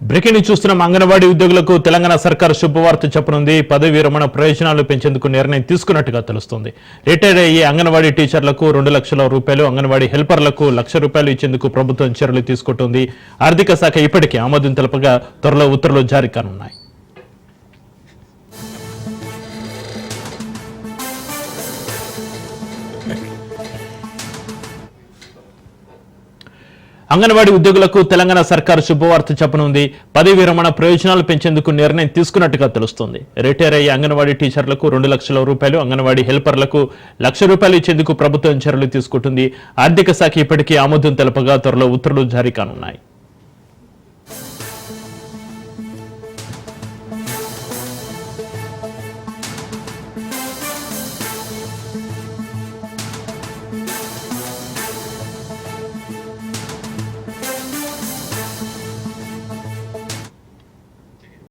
Breaking చూస్తున్న అంగన్వాడీ ఉద్యోగులకు తెలంగాణ సర్కార్ శుభవార్త చెప్పనుంది. పదవి విరమణ ప్రయోజనాలు పెంచేందుకు నిర్ణయం తీసుకున్నట్టుగా తెలుస్తోంది. రిటైర్ అయ్యే అంగన్వాడీ టీచర్లకు 2 లక్షల రూపాయలు, అంగన్వాడీ హెల్పర్లకు 1 లక్ష రూపాయలు ఇచ్చేందుకు ప్రభుత్వం చర్యలు తీసుకుంటోంది. ఆర్థిక శాఖ ఇప్పటికే ఆమోదం తెలపగా త్వరలో ఉత్తర్వులు జారీ కానున్నాయి. అంగన్వాడీ ఉద్యోగులకు తెలంగాణ సర్కార్ శుభవార్త చెప్పనుంది. పదవి విరమణ ప్రయోజనాలు పెంచేందుకు నిర్ణయం తీసుకున్నట్టుగా తెలుస్తోంది. రిటైర్ అయ్యే అంగన్వాడీ టీచర్లకు 2 లక్షల రూపాయలు, అంగన్వాడీ హెల్పర్లకు 1 లక్ష రూపాయలు ఇచ్చేందుకు ప్రభుత్వం చర్యలు తీసుకుంటుంది. ఆర్థిక శాఖ ఇప్పటికీ ఆమోదం తెలపగా త్వరలో ఉత్తర్వులు జారీ కానున్నాయి.